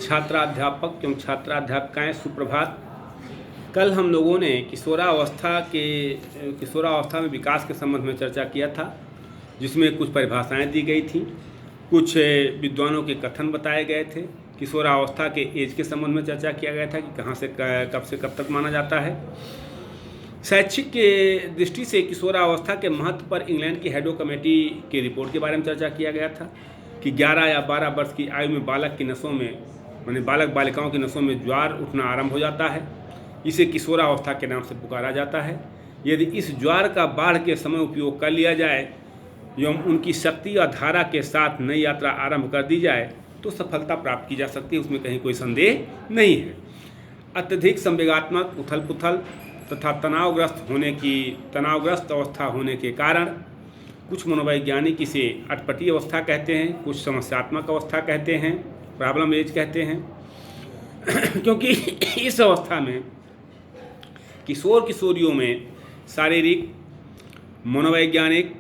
छात्राध्यापक एवं छात्राध्यापिकाएँ सुप्रभात। कल हम लोगों ने किशोरावस्था में विकास के संबंध में चर्चा किया था, जिसमें कुछ परिभाषाएं दी गई थी, कुछ विद्वानों के कथन बताए गए थे। किशोरावस्था के एज के संबंध में चर्चा किया गया था कि कहाँ से कब तक माना जाता है। शैक्षिक के दृष्टि से किशोरावस्था के महत्व पर इंग्लैंड की हेडो कमेटी की रिपोर्ट के बारे में चर्चा किया गया था कि 11 या 12 वर्ष की आयु में बालक की नसों में बालक बालिकाओं की नसों में ज्वार उठना आरंभ हो जाता है। इसे किशोरावस्था के नाम से पुकारा जाता है। यदि इस ज्वार का बाढ़ के समय उपयोग कर लिया जाए एवं उनकी शक्ति और धारा के साथ नई यात्रा आरंभ कर दी जाए तो सफलता प्राप्त की जा सकती है, उसमें कहीं कोई संदेह नहीं है। अत्यधिक संवेगात्मक उथल पुथल तथा तनावग्रस्त अवस्था होने के कारण कुछ मनोवैज्ञानिक इसे अटपटी अवस्था कहते हैं, कुछ समस्यात्मक अवस्था कहते हैं, प्रॉब्लम एज कहते हैं क्योंकि इस अवस्था में किशोर किशोरियों में शारीरिक, मनोवैज्ञानिक,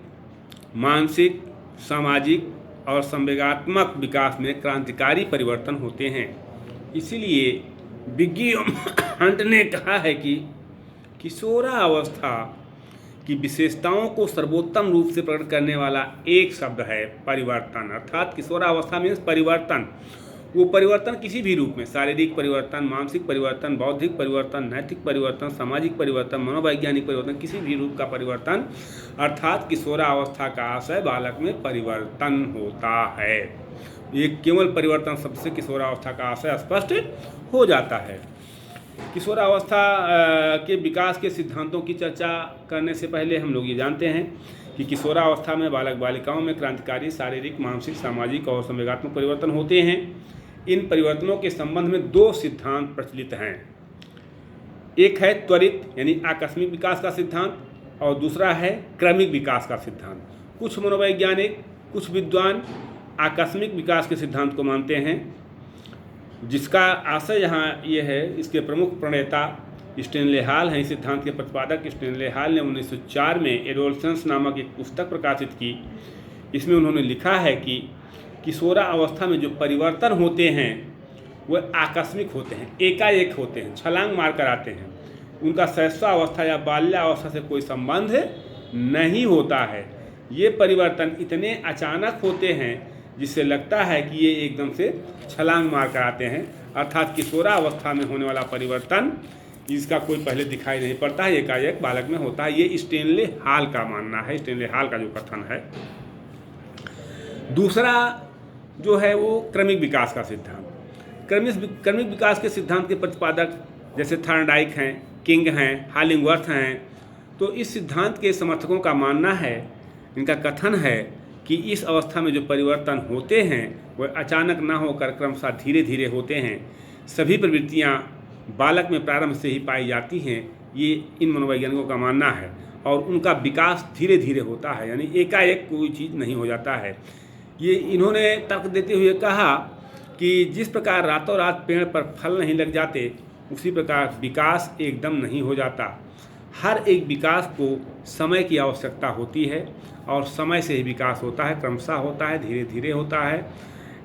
मानसिक, सामाजिक और संवेगात्मक विकास में क्रांतिकारी परिवर्तन होते हैं। इसीलिए बिग्गी हंट ने कहा है कि किशोरावस्था की विशेषताओं को सर्वोत्तम रूप से प्रकट करने वाला एक शब्द है परिवर्तन। अर्थात किशोरावस्था में परिवर्तन, वो परिवर्तन किसी भी रूप में, शारीरिक परिवर्तन, मानसिक परिवर्तन, बौद्धिक परिवर्तन, नैतिक परिवर्तन, सामाजिक परिवर्तन, मनोवैज्ञानिक परिवर्तन, किसी भी रूप का परिवर्तन, अर्थात किशोरावस्था का आशय बालक में परिवर्तन होता है। ये केवल परिवर्तन शब्द से किशोरावस्था का आशय स्पष्ट हो जाता है। किशोरावस्था के विकास के सिद्धांतों की चर्चा करने से पहले हम लोग ये जानते हैं कि किशोरावस्था में बालक बालिकाओं में क्रांतिकारी शारीरिक, मानसिक, सामाजिक और संवेगात्मक परिवर्तन होते हैं। इन परिवर्तनों के संबंध में दो सिद्धांत प्रचलित हैं। एक है त्वरित यानी आकस्मिक विकास का सिद्धांत और दूसरा है क्रमिक विकास का सिद्धांत। कुछ मनोवैज्ञानिक, कुछ विद्वान आकस्मिक विकास के सिद्धांत को मानते हैं, जिसका आशय यहाँ ये है, इसके प्रमुख प्रणेता स्टेनले हॉल हैं। इस सिद्धांत के प्रतिपादक स्टेनले हॉल ने 1904 में एडोलसेंस नामक एक पुस्तक प्रकाशित की। इसमें उन्होंने लिखा है कि किशोरावस्था में जो परिवर्तन होते हैं वह आकस्मिक होते हैं, एकाएक होते हैं, छलांग मार कर आते हैं। उनका शैशवावस्था या बाल्यावस्था से कोई संबंध नहीं होता है। ये परिवर्तन इतने अचानक होते हैं जिससे लगता है कि ये एकदम से छलांग मार कर आते हैं। अर्थात किशोरावस्था में होने वाला परिवर्तन इसका कोई पहले दिखाई नहीं पड़ता है, एकाएक बालक में होता है। ये स्टेनले हॉल का मानना है, स्टेनले हॉल का जो कथन है। दूसरा जो है वो क्रमिक विकास का सिद्धांत। क्रमिक विकास के सिद्धांत के प्रतिपादक जैसे थॉर्नडाइक हैं, किंग हैं, हॉलिंगवर्थ हैं। तो इस सिद्धांत के समर्थकों का मानना है, इनका कथन है कि इस अवस्था में जो परिवर्तन होते हैं वह अचानक ना होकर क्रमशः धीरे धीरे होते हैं। सभी प्रवृत्तियाँ बालक में प्रारंभ से ही पाई जाती हैं, ये इन मनोवैज्ञानिकों का मानना है। और उनका विकास धीरे धीरे होता है, यानी एकाएक कोई चीज़ नहीं हो जाता है। ये इन्होंने तर्क देते हुए कहा कि जिस प्रकार रातों रात पेड़ पर फल नहीं लग जाते, उसी प्रकार विकास एकदम नहीं हो जाता। हर एक विकास को समय की आवश्यकता होती है और समय से ही विकास होता है, क्रमशः होता है, धीरे धीरे होता है,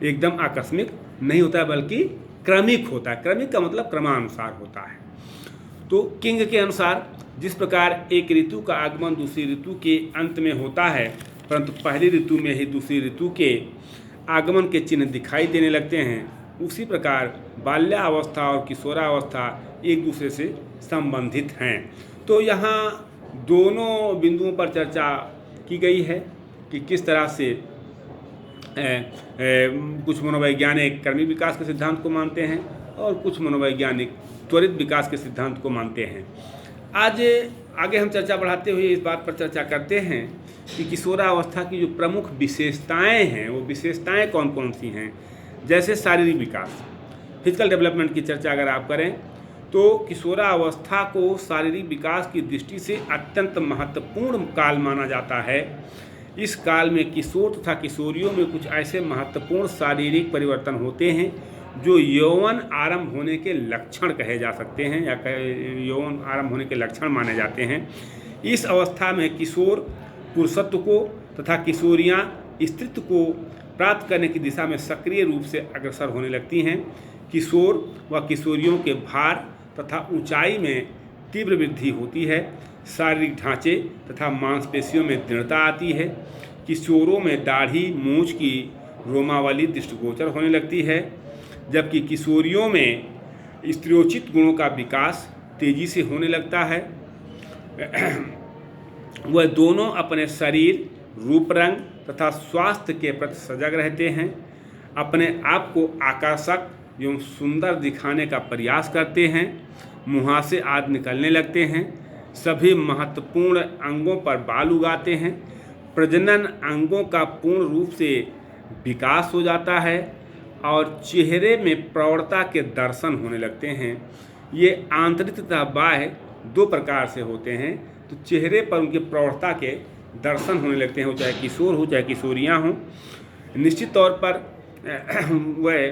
एकदम आकस्मिक नहीं होता है, बल्कि क्रमिक होता है। क्रमिक का मतलब क्रमानुसार होता है। तो किंग के अनुसार जिस प्रकार एक ऋतु का आगमन दूसरी ऋतु के अंत में होता है, परंतु पहली ऋतु में ही दूसरी ऋतु के आगमन के चिन्ह दिखाई देने लगते हैं, उसी प्रकार बाल्यावस्था और किशोरावस्था एक दूसरे से संबंधित हैं। तो यहाँ दोनों बिंदुओं पर चर्चा की गई है कि किस तरह से कुछ मनोवैज्ञानिक क्रमिक विकास के सिद्धांत को मानते हैं और कुछ मनोवैज्ञानिक त्वरित विकास के सिद्धांत को मानते हैं। आज आगे हम चर्चा बढ़ाते हुए इस बात पर चर्चा करते हैं कि किशोरावस्था की जो प्रमुख विशेषताएं हैं, वो विशेषताएं कौन कौन सी हैं। जैसे शारीरिक विकास, फिजिकल डेवलपमेंट की चर्चा अगर आप करें तो किशोरावस्था को शारीरिक विकास की दृष्टि से अत्यंत महत्वपूर्ण काल माना जाता है। इस काल में किशोर तथा किशोरियों में कुछ ऐसे महत्वपूर्ण शारीरिक परिवर्तन होते हैं जो यौवन आरंभ होने के लक्षण कहे जा सकते हैं या यौवन आरंभ होने के लक्षण माने जाते हैं। इस अवस्था में किशोर पुरुषत्व को तथा किशोरियाँ स्त्रीत्व को प्राप्त करने की दिशा में सक्रिय रूप से अग्रसर होने लगती हैं। किशोर व किशोरियों के भार तथा ऊंचाई में तीव्र वृद्धि होती है। शारीरिक ढांचे तथा मांसपेशियों में दृढ़ता आती है। किशोरों में दाढ़ी मूंछ की रोमावली दृष्टिगोचर होने लगती है, जबकि किशोरियों में स्त्रियोचित गुणों का विकास तेजी से होने लगता है। वह दोनों अपने शरीर, रूप रंग तथा स्वास्थ्य के प्रति सजग रहते हैं, अपने आप को आकर्षक एवं सुंदर दिखाने का प्रयास करते हैं, मुहासे आदि निकलने लगते हैं, सभी महत्वपूर्ण अंगों पर बाल उगाते हैं, प्रजनन अंगों का पूर्ण रूप से विकास हो जाता है और चेहरे में प्रौढ़ता के दर्शन होने लगते हैं। ये आंतरिक तथा बाह्य दो प्रकार से होते हैं। तो चेहरे पर उनके प्रौढ़ता के दर्शन होने लगते हैं, वो चाहे किशोर हो चाहे किशोरियाँ हों। निश्चित तौर पर वह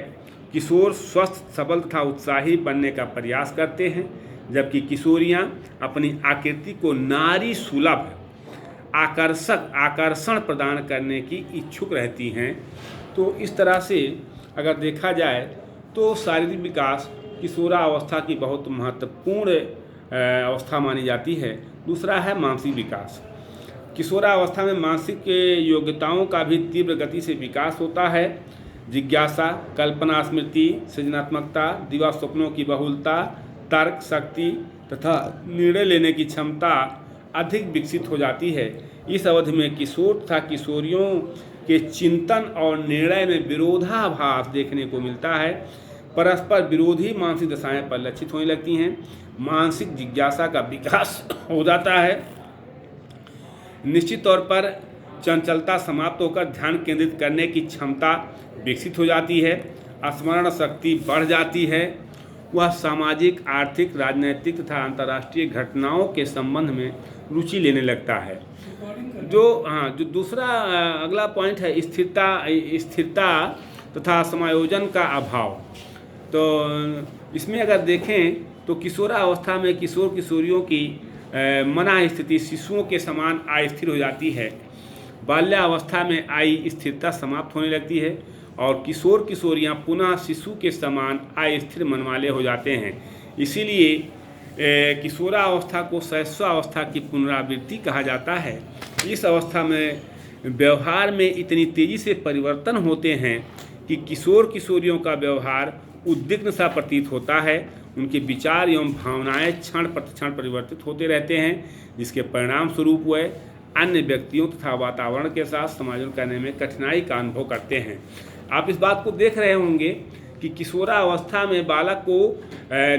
किशोर स्वस्थ, सबल तथा उत्साही बनने का प्रयास करते हैं, जबकि किशोरियाँ अपनी आकृति को नारी सुलभ आकर्षण प्रदान करने की इच्छुक रहती हैं। तो इस तरह से अगर देखा जाए तो शारीरिक विकास किशोरावस्था की बहुत महत्वपूर्ण अवस्था मानी जाती है। दूसरा है मानसिक विकास। किशोरावस्था में मानसिक योग्यताओं का भी तीव्र गति से विकास होता है। जिज्ञासा, कल्पना स्मृति, सृजनात्मकता, दिवा स्वप्नों की बहुलता, तर्क शक्ति तथा निर्णय लेने की क्षमता अधिक विकसित हो जाती है। इस अवधि में किशोर तथा किशोरियों के चिंतन और निर्णय में विरोधाभास देखने को मिलता है। परस्पर विरोधी मानसिक दशाएं परिलक्षित होने लगती हैं। मानसिक जिज्ञासा का विकास हो जाता है। निश्चित तौर पर चंचलता समाप्त होकर ध्यान केंद्रित करने की क्षमता विकसित हो जाती है। स्मरण शक्ति बढ़ जाती है। वह सामाजिक, आर्थिक, राजनैतिक तथा अंतर्राष्ट्रीय घटनाओं के संबंध में रुचि लेने लगता है। जो दूसरा अगला पॉइंट है स्थिरता तथा समायोजन का अभाव। तो इसमें अगर देखें तो किशोरावस्था में किशोर किशोरियों की मना स्थिति शिशुओं के समान अस्थिर हो जाती है। बाल्यावस्था में आई स्थिरता समाप्त होने लगती है और किशोर किशोरियां पुनः शिशु के समान अस्थिर मन वाले हो जाते हैं। इसीलिए किशोरावस्था को शैशवावस्था की पुनरावृत्ति कहा जाता है। इस अवस्था में व्यवहार में इतनी तेजी से परिवर्तन होते हैं कि किशोर किशोरियों का व्यवहार उद्विग्न सा प्रतीत होता है। उनके विचार एवं भावनाएं क्षण प्रतिक्षण परिवर्तित होते रहते हैं, जिसके परिणाम स्वरूप वह अन्य व्यक्तियों तथा वातावरण के साथ समायोजन करने में कठिनाई का अनुभव करते हैं। आप इस बात को देख रहे होंगे कि किशोरावस्था में बालक को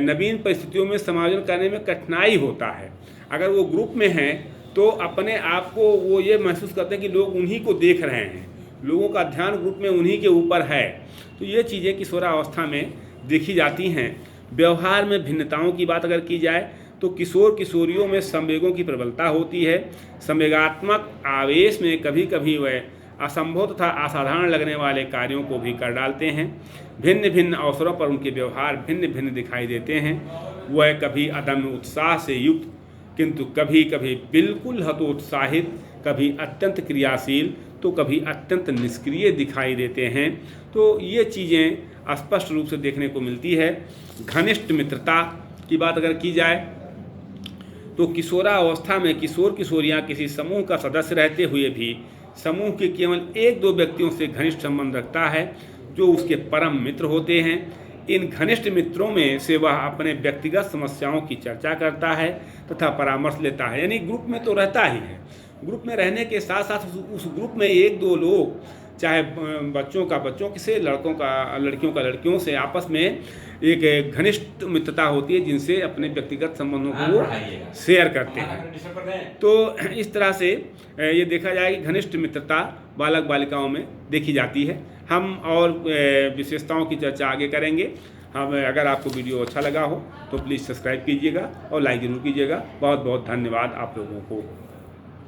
नवीन परिस्थितियों में समायोजन करने में कठिनाई होता है। अगर वो ग्रुप में हैं तो अपने आप को वो ये महसूस करते हैं कि लोग उन्हीं को देख रहे हैं, लोगों का ध्यान ग्रुप में उन्हीं के ऊपर है। तो ये चीज़ें किशोरावस्था में देखी जाती हैं। व्यवहार में भिन्नताओं की बात अगर की जाए तो किशोर किशोरियों में संवेगों की प्रबलता होती है। संवेगात्मक आवेश में कभी कभी वह असंभव तथा असाधारण लगने वाले कार्यों को भी कर डालते हैं। भिन्न भिन्न अवसरों पर उनके व्यवहार भिन्न भिन्न दिखाई देते हैं। वह कभी अदम्य उत्साह से युक्त, किंतु कभी कभी बिल्कुल हतोत्साहित, कभी अत्यंत क्रियाशील तो कभी अत्यंत निष्क्रिय दिखाई देते हैं। तो ये चीज़ें स्पष्ट रूप से देखने को मिलती है। घनिष्ठ मित्रता की बात अगर की जाए तो किशोरावस्था में किशोर किशोरियाँ किसी समूह का सदस्य रहते हुए भी समूह के केवल एक दो व्यक्तियों से घनिष्ठ संबंध रखता है, जो उसके परम मित्र होते हैं। इन घनिष्ठ मित्रों में से वह अपने व्यक्तिगत समस्याओं की चर्चा करता है तथा परामर्श लेता है। यानी ग्रुप में तो रहता ही है। ग्रुप में रहने के साथ साथ उस ग्रुप में एक दो लोग, चाहे बच्चों का बच्चों से, लड़कों का लड़कियों का लड़कियों से, आपस में एक घनिष्ठ मित्रता होती है, जिनसे अपने व्यक्तिगत संबंधों को वो शेयर करते हैं। तो इस तरह से ये देखा जाए कि घनिष्ठ मित्रता बालक बालिकाओं में देखी जाती है। हम और विशेषताओं की चर्चा आगे करेंगे। अगर आपको वीडियो अच्छा लगा हो तो प्लीज़ सब्सक्राइब कीजिएगा और लाइक ज़रूर कीजिएगा। बहुत बहुत धन्यवाद आप लोगों को।